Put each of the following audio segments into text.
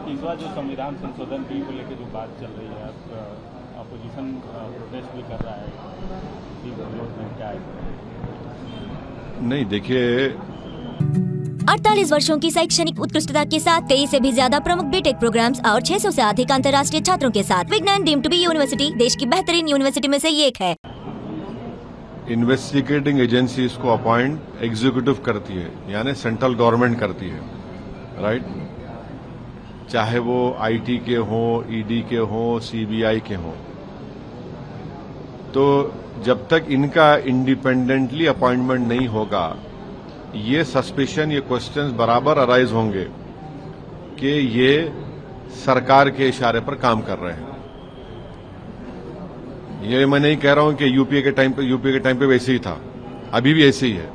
इस बार जो संविधान संशोधन बिल को लेकर जो बात चल रही है, अपोजिशन प्रोटेस्ट भी कर रहा है, विरोध में क्या है? नहीं, देखिए 48 वर्षों की शैक्षणिक उत्कृष्टता के साथ 23 से भी ज्यादा प्रमुख बीटेक प्रोग्राम्स और 600 से अधिक अंतर्राष्ट्रीय छात्रों के साथ विज्ञान डीम्ड टू बी यूनिवर्सिटी देश की बेहतरीन यूनिवर्सिटी में से एक है। इन्वेस्टिगेटिंग एजेंसीज को अपॉइंट एग्जीक्यूटिव करती है, यानी सेंट्रल गवर्नमेंट करती है, राइट? चाहे वो आईटी के हों, ईडी के हों, सीबीआई के हों। तो जब तक इनका इंडिपेंडेंटली अपॉइंटमेंट नहीं होगा, ये सस्पिशन, ये क्वेश्चंस बराबर अराइज होंगे कि ये सरकार के इशारे पर काम कर रहे हैं। ये मैं नहीं कह रहा हूं कि यूपीए के टाइम पे वैसे ही था, अभी भी ऐसे ही है।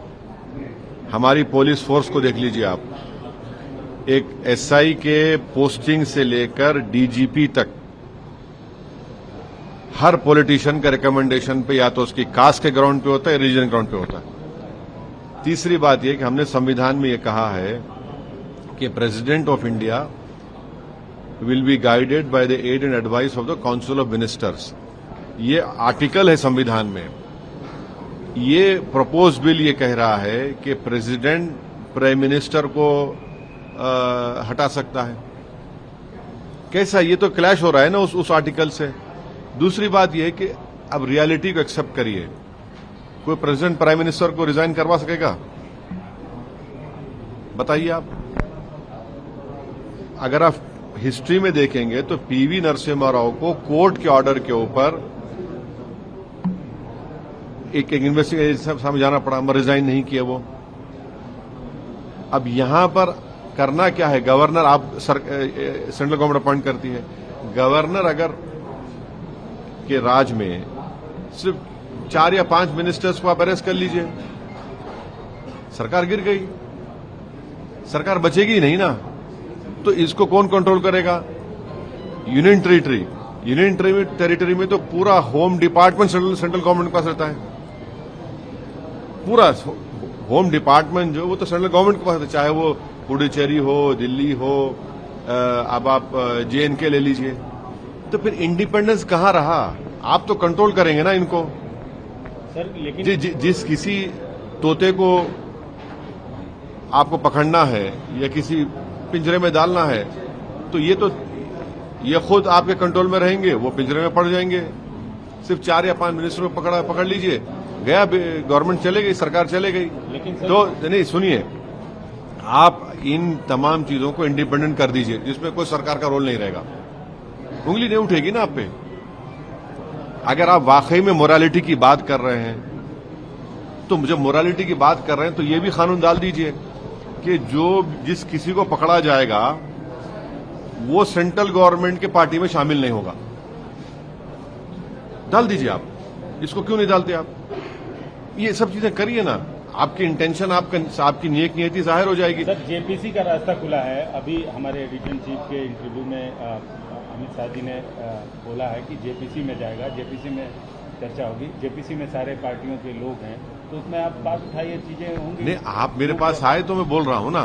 हमारी पुलिस फोर्स को देख लीजिए आप, एक एसआई के पोस्टिंग से लेकर डीजीपी तक हर पॉलिटिशियन के रिकमेंडेशन पे या तो उसकी कास्ट के ग्राउंड पे होता है या रिलीजन ग्राउंड पे होता है। तीसरी बात यह कि हमने संविधान में यह कहा है कि president of India will be guided by the aid and advice of the council of ministers. ये आर्टिकल है संविधान में। ये प्रपोज बिल ये कह रहा है कि प्रेसिडेंट प्राइम मिनिस्टर को हटा सकता है। कैसा? ये तो क्लैश हो रहा है ना उस आर्टिकल से। दूसरी बात यह है कि अब रियलिटी को एक्सेप्ट करिए, कोई प्रेसिडेंट प्राइम मिनिस्टर को रिजाइन करवा सकेगा? बताइए आप। अगर आप हिस्ट्री में देखेंगे तो पीवी नरसिम्हा राव को कोर्ट के ऑर्डर के ऊपर एक इन्वेस्टिगेशन सामने जाना पड़ा, मगर रिजाइन नहीं किया वो। अब यहां पर करना क्या है? गवर्नर, आप सेंट्रल गवर्नमेंट अपॉइंट करती है। गवर्नर अगर के राज में सिर्फ 4 या 5 मिनिस्टर्स को आप अरेस्ट कर लीजिए, सरकार गिर गई, सरकार बचेगी नहीं ना। तो इसको कौन कंट्रोल करेगा? यूनियन टेरिटरी में तो पूरा होम डिपार्टमेंट सेंट्रल गवर्नमेंट के पास रहता है। पूरा होम डिपार्टमेंट जो वो तो सेंट्रल गवर्नमेंट के पास रहता है, चाहे वो पुडुचेरी हो, दिल्ली हो, अब आप जेएनके ले लीजिए। तो फिर इंडिपेंडेंस कहां रहा? आप तो कंट्रोल करेंगे ना इनको। सर, लेकिन जिस किसी तोते को आपको पकड़ना है या किसी पिंजरे में डालना है, तो ये खुद आपके कंट्रोल में रहेंगे, वो पिंजरे में पड़ जाएंगे। सिर्फ 4 या 5 मिनिस्टर को पकड़ लीजिए, गया गवर्नमेंट चले गई, सरकार चले गई। लेकिन तो नहीं, सुनिए, आप इन तमाम चीजों को इंडिपेंडेंट कर दीजिए, जिसमें कोई सरकार का रोल नहीं रहेगा। उंगली नहीं उठेगी ना आप पे। अगर आप वाकई में मोरालिटी की बात कर रहे हैं, तो जब मोरालिटी की बात कर रहे हैं तो ये भी कानून डाल दीजिए कि जिस किसी को पकड़ा जाएगा वो सेंट्रल गवर्नमेंट के पार्टी में शामिल नहीं होगा। डाल दीजिए आप। इसको क्यों नहीं डालते आप? ये सब चीजें करिए ना। आपकी इंटेंशन, आपकी नेक नियति जाहिर हो जाएगी। सर, जेपीसी का रास्ता खुला है। अभी हमारे एडिटर चीफ के इंटरव्यू में अमित शाह जी ने बोला है कि जेपीसी में जाएगा, जेपीसी में चर्चा होगी, जेपीसी में सारे पार्टियों के लोग हैं, तो उसमें आप बात उठाइए, चीजें होंगी। नहीं, आप मेरे पास आए तो मैं बोल रहा हूं ना।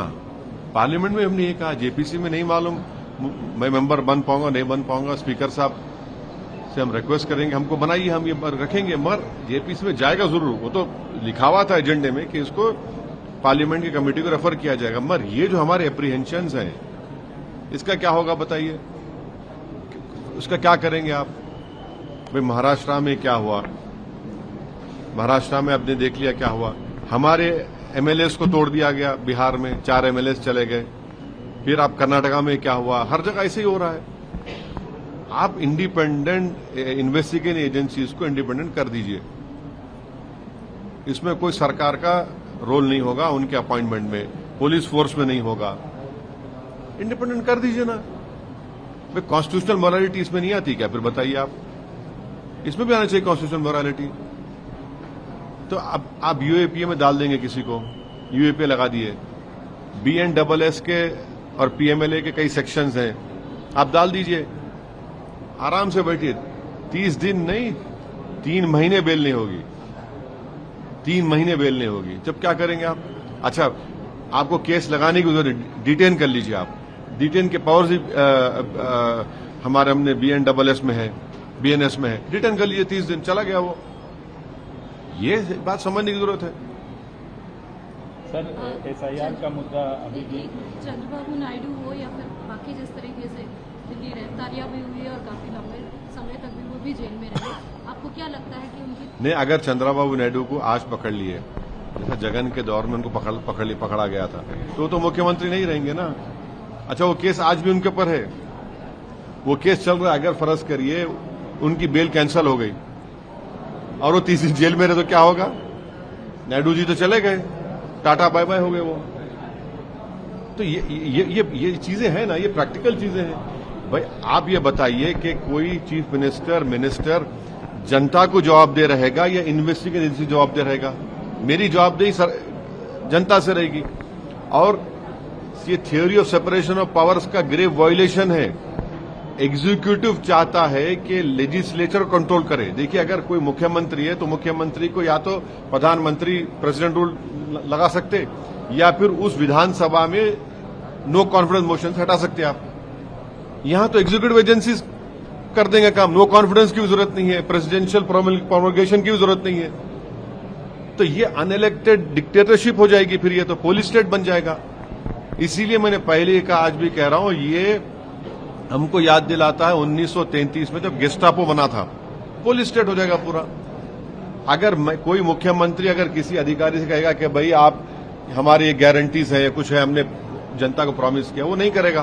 पार्लियामेंट में हमने ये कहा, जेपीसी में नहीं मालूम मैं मेंबर बन पाऊंगा नहीं बन पाऊंगा। स्पीकर साहब से हम रिक्वेस्ट करेंगे, हमको बनाइए, हम ये रखेंगे। मगर जेपीसी में जाएगा जरूर। वो तो लिखा हुआ था एजेंडे में कि इसको पार्लियामेंट की कमेटी को रेफर किया जाएगा। मगर ये जो हमारे एप्रीहेंशंस हैं, इसका क्या होगा बताइए? उसका क्या करेंगे आप? भाई महाराष्ट्र में क्या हुआ? महाराष्ट्र में आपने देख लिया क्या हुआ। हमारे एमएलएस को तोड़ दिया गया। बिहार में 4 एमएलएस चले गए। फिर आप कर्नाटका में क्या हुआ? हर जगह ऐसे ही हो रहा है। आप इंडिपेंडेंट इन्वेस्टिगेटिंग एजेंसीज को इंडिपेंडेंट कर दीजिए। इसमें कोई सरकार का रोल नहीं होगा, उनके अपॉइंटमेंट में, पुलिस फोर्स में नहीं होगा। इंडिपेंडेंट कर दीजिए ना। भाई कॉन्स्टिट्यूशनल मोरालिटी इसमें नहीं आती क्या? फिर बताइए आप। इसमें भी आना चाहिए कॉन्स्टिट्यूशनल मोरालिटी। तो अब आप यूएपीए में डाल देंगे किसी को, यूएपीए लगा दिए। बीएनडबलएस के और पीएमएलए के कई सेक्शंस हैं, आप डाल दीजिए। आराम से बैठिए। 30 दिन नहीं, 3 महीने बेल नहीं होगी। 3 महीने बेल नहीं होगी। जब क्या करेंगे आप? अच्छा, आपको केस लगाने की जरूरत, डिटेन कर लीजिए आप। डिटेन के पावर्स हमारे हमने BNSS में है, BNS में है, डिटेन कर लिए 30 दिन, चला गया वो। ये बात समझने की जरूरत है। सर SIR का मुद्दा अभी भी चंद्रबाबू नायडू हो या फिर बाकी जिस तरीके से दिल्ली गिरफ्तारियां भी हुई और काफी लंबे समय तक भी वो भी जेल में रहे, आपको क्या लगता है कि उनकी नहीं, अगर चंद्रबाबू नायडू को आज पकड़ लिए, जैसा जगन के दौर में उनको पकड़ा गया था, तो मुख्यमंत्री नहीं रहेंगे ना। अच्छा, वो केस आज भी उनके ऊपर है, वो केस चल रहा है। अगर फर्ज करिए उनकी बेल कैंसिल हो गई और वो 30 दिन जेल में रहे तो क्या होगा? नायडू जी तो चले गए, टाटा बाय बाय हो गए वो। तो ये चीजें हैं ना, ये प्रैक्टिकल चीजें हैं। भाई आप ये बताइए कि कोई चीफ मिनिस्टर जनता को जवाब दे रहेगा या इन्वेस्टिगेशन एजेंसी जवाब दे रहेगा? मेरी जवाबदेही जनता से रहेगी। और ये theory of separation of powers का ग्रेव वायलेशन है। एग्जीक्यूटिव चाहता है कि लेजिस्लेचर कंट्रोल करे। देखिए, अगर कोई मुख्यमंत्री है तो मुख्यमंत्री को या तो प्रधानमंत्री प्रेसिडेंट रूल लगा सकते या फिर उस विधानसभा में नो कॉन्फिडेंस मोशन से हटा सकते आप। यहां तो एग्जीक्यूटिव एजेंसीज कर देंगे काम, नो कॉन्फिडेंस की भी जरूरत नहीं है, प्रेसिडेंशियल प्रोमोगेशन की भी जरूरत नहीं है। तो ये अनइलेक्टेड डिक्टेटरशिप हो जाएगी, फिर ये तो पोलिस स्टेट बन जाएगा। इसीलिए मैंने पहले कहा, आज भी कह रहा हूं, ये हमको याद दिलाता है 1933 में जब गेस्टापो बना था, पुलिस स्टेट हो जाएगा पूरा। अगर कोई मुख्यमंत्री अगर किसी अधिकारी से कहेगा कि भाई आप हमारी ये गारंटीज है, कुछ है, हमने जनता को प्रॉमिस किया, वो नहीं करेगा,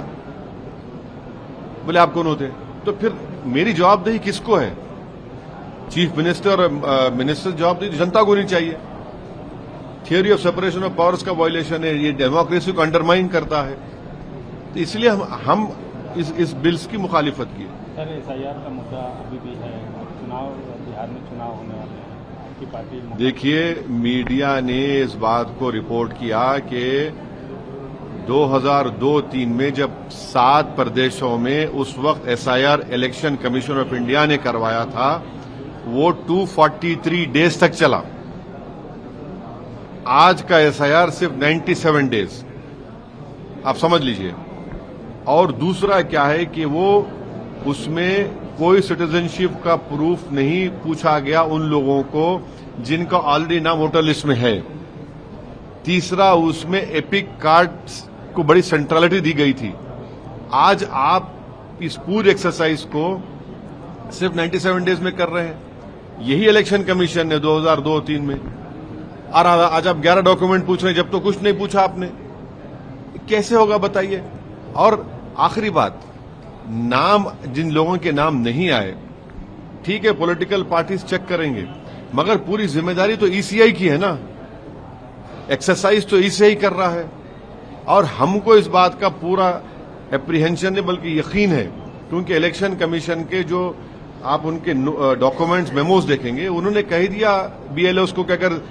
बोले आप कौन होते? तो फिर मेरी जवाबदेही किसको है? चीफ मिनिस्टर और मिनिस्टर जवाबदेही जनता को नहीं चाहिए। Theory of separation of powers का वायलेशन है, ये डेमोक्रेसी को अंडरमाइन करता है। तो इसलिए हम इस बिल्स की मुखालिफत की। सर SIR का मुद्दा अभी भी है, चुनाव बिहार में चुनाव होने वाले हैं, आपकी पार्टी। देखिए, मीडिया ने इस बात को रिपोर्ट किया कि 2002-03 में जब 7 प्रदेशों में उस वक्त SIR election commission of India ने करवाया था, वो 243 डेज तक चला। आज का SIR सिर्फ 97 डेज, आप समझ लीजिए। और दूसरा क्या है कि वो उसमें कोई सिटीजनशिप का प्रूफ नहीं पूछा गया उन लोगों को जिनका ऑलरेडी नाम वोटर लिस्ट में है। तीसरा, उसमें एपिक कार्ड्स को बड़ी सेंट्रलिटी दी गई थी। आज आप इस पूरी एक्सरसाइज को सिर्फ 97 डेज में कर रहे हैं। यही इलेक्शन कमीशन ने 2002-03 में, और आज आप 11 डॉक्यूमेंट पूछ रहे हैं, जब तो कुछ नहीं पूछा आपने। कैसे होगा बताइए? और आखिरी बात, नाम जिन लोगों के नाम नहीं आए, ठीक है, पॉलिटिकल पार्टीज चेक करेंगे, मगर पूरी जिम्मेदारी तो ECI की है ना। एक्सरसाइज तो ECI कर रहा है। और हमको इस बात का पूरा एप्रीहेंशन है, बल्कि यकीन है, क्योंकि इलेक्शन कमीशन के जो आप उनके डॉक्यूमेंट्स मेमोज देखेंगे, उन्होंने कह दिया BLOs को कि अगर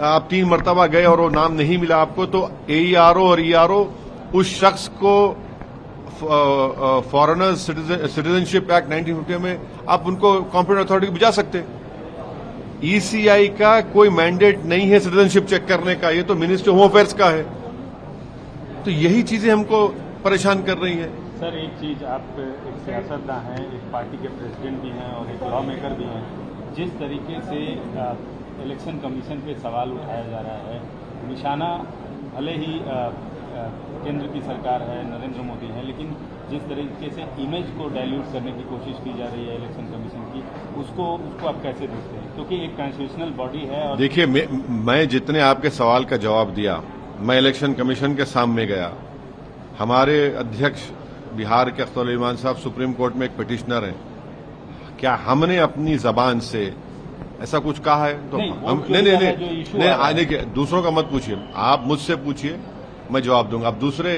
आप 3 मरतबा गए और वो नाम नहीं मिला आपको, तो AERO और ERO उस शख्स को फॉरेनर सिटीजनशिप एक्ट 1950 में आप उनको कॉम्पिटेंट अथॉरिटी को भिजा सकते। ECI का कोई मैंडेट नहीं है सिटीजनशिप चेक करने का, ये तो मिनिस्ट्री होम अफेयर्स का है। तो यही चीजें हमको परेशान कर रही हैं। सर, एक चीज, आप एक सियासतदान हैं, एक पार्टी के प्रेसिडेंट भी हैं और एक लॉ मेकर भी हैं। जिस तरीके से इलेक्शन कमीशन पे सवाल उठाया जा रहा है, निशाना भले ही केंद्र की सरकार है, नरेंद्र मोदी है, लेकिन जिस तरीके से इमेज को डाइल्यूट करने की कोशिश की जा रही है इलेक्शन कमीशन की, उसको आप कैसे देखते हैं? क्योंकि एक कॉन्स्टिट्यूशनल बॉडी है। और देखिए, मैं जितने आपके सवाल का जवाब दिया, मैं इलेक्शन कमीशन के सामने गया। हमारे अध्यक्ष बिहार के अख्तर इमान साहब सुप्रीम कोर्ट में एक पिटिशनर हैं। क्या हमने अपनी जबान से ऐसा कुछ कहा है? तो नहीं, दूसरों का मत पूछिए, आप मुझसे पूछिए, मैं जवाब दूंगा। आप दूसरे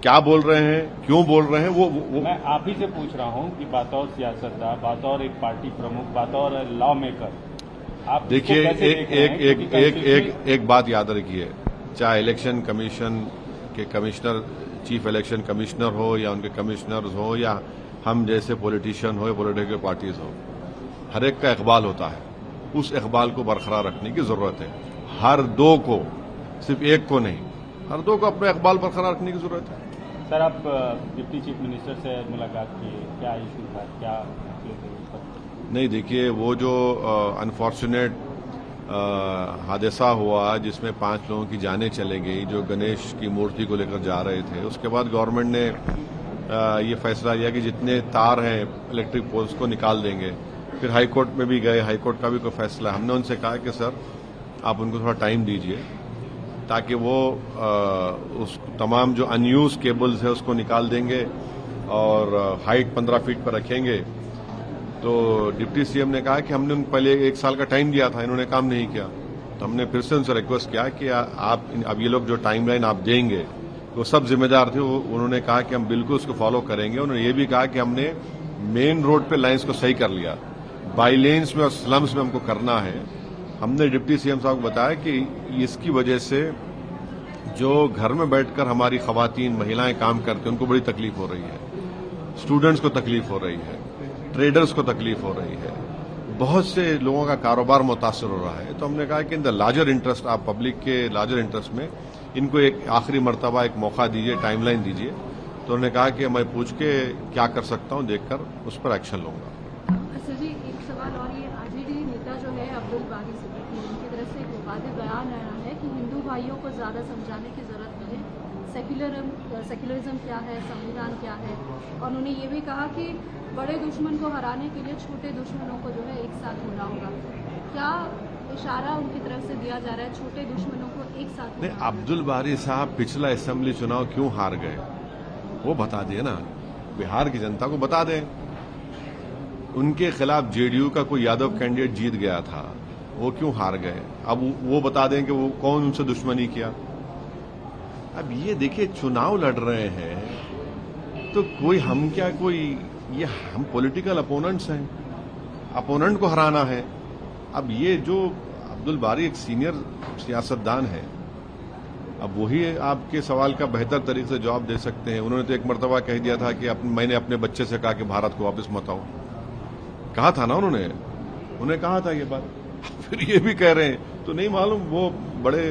क्या बोल रहे हैं, क्यों बोल रहे हैं, वो मैं आप ही से पूछ रहा हूं कि बतौर सियासतदान, बतौर एक पार्टी प्रमुख, बतौर लॉ मेकर, आप देखिए, एक बात याद रखिए, चाहे इलेक्शन कमीशन के कमिश्नर, चीफ इलेक्शन कमिश्नर हो या उनके कमिश्नर्स हो या हम जैसे पॉलिटिशियन हो या पॉलिटिकल पार्टीज हो, हर एक का इकबाल होता है। उस इकबाल को बरकरार रखने की जरूरत है। हर दो को, सिर्फ एक को नहीं, हर दो को अपना इकबाल बरकरार रखने की जरूरत है। सर, आप डिप्टी चीफ मिनिस्टर से मुलाकात की, क्या इशू था, क्या नहीं, देखिए, वो जो अनफॉर्चुनेट हादसा हुआ जिसमें 5 लोगों की जानें चले गई, जो गणेश की मूर्ति को लेकर जा रहे थे, उसके बाद गवर्नमेंट ने ये फैसला लिया कि जितने तार हैं इलेक्ट्रिक पोल्स को निकाल देंगे। फिर हाई कोर्ट में भी गए, हाई कोर्ट का भी कोई फैसला। हमने उनसे कहा कि सर, आप उनको थोड़ा टाइम दीजिए ताकि वो उस तमाम जो अनयूज केबल्स है उसको निकाल देंगे और हाइट 15 फीट पर रखेंगे। तो डिप्टी सीएम ने कहा कि हमने पहले 1 साल का टाइम दिया था, इन्होंने काम नहीं किया। तो हमने फिर से उनसे रिक्वेस्ट किया कि आप अब ये लोग जो टाइमलाइन आप देंगे, वो सब जिम्मेदार थे। उन्होंने कहा कि हम बिल्कुल उसको फॉलो करेंगे। उन्होंने ये भी कहा कि हमने मेन रोड पे लाइन्स को सही कर लिया, बाई लेन्स में और स्लम्स में हमको करना है। हमने डिप्टी सीएम साहब को बताया कि इसकी वजह से जो घर में बैठकर हमारी खवातीन महिलाएं काम करती हैं उनको बड़ी तकलीफ हो रही है, स्टूडेंट्स को तकलीफ हो रही है, ट्रेडर्स को तकलीफ हो रही है, बहुत से लोगों का कारोबार मुतासर हो रहा है। तो हमने कहा कि इन द लार्जर इंटरेस्ट, आप पब्लिक के लार्जर इंटरेस्ट में इनको एक आखिरी मर्तबा एक मौका दीजिए, टाइमलाइन दीजिए। तो उन्होंने कहा कि मैं पूछ के क्या कर सकता हूं, देखकर उस पर एक्शन लूंगा। सर जी, एक सवाल और, ये आरजेडी नेता जो है अब्दुल बारी सिद्दीकी, उनकी तरफ से एक वादे बयान आया है कि हिंदू भाइयों को ज़्यादा समझाने की ज़रूरत नहीं है, सेक्युलरिज्म क्या है, संविधान क्या है। और उन्होंने ये भी कहा कि बड़े दुश्मन को हराने के लिए छोटे दुश्मनों को जो है एक साथ होना होगा। क्या इशारा उनकी तरफ से दिया जा रहा है छोटे दुश्मनों को एक साथ? नहीं, अब्दुल बारी साहब पिछला असेंबली चुनाव क्यों हार गए, वो बता दिए ना, बिहार की जनता को बता दें। उनके खिलाफ जेडीयू का कोई यादव कैंडिडेट जीत गया था, वो क्यों हार गए, अब वो बता दें कि वो कौन उनसे दुश्मनी किया। अब ये देखिए, चुनाव लड़ रहे हैं तो कोई हम क्या, कोई ये हम पॉलिटिकल अपोनेंट्स हैं, अपोनेंट को हराना है। अब ये जो अब्दुल बारी एक सीनियर सियासतदान है, अब वही आपके सवाल का बेहतर तरीके से जवाब दे सकते हैं। उन्होंने तो एक मरतबा कह दिया था कि मैंने अपने बच्चे से कहा कि भारत को वापस मत आओ, कहा था ना उन्होंने कहा था ये बात। फिर ये भी कह रहे हैं, तो नहीं मालूम, वो बड़े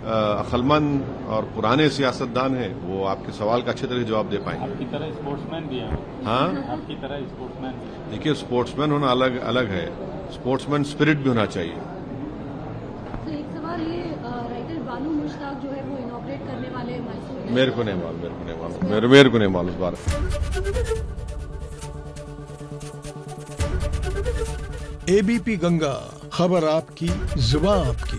अक्लमंद और पुराने सियासतदान हैं, वो आपके सवाल का अच्छे तरह जवाब दे पाएंगे। आपकी तरह स्पोर्ट्समैन भी है। हाँ, आपकी तरह स्पोर्ट्समैन। देखिए, स्पोर्ट्समैन होना अलग अलग है, स्पोर्ट्समैन स्पिरिट भी होना चाहिए। तो एक सवाल, ये राइटर बानू मुश्ताक जो है वो इनॉग्रेट करने वाले मैसूर, मेरे को नहीं मालूम इस बार। एबीपी गंगा, खबर आपकी, जुबान आपकी।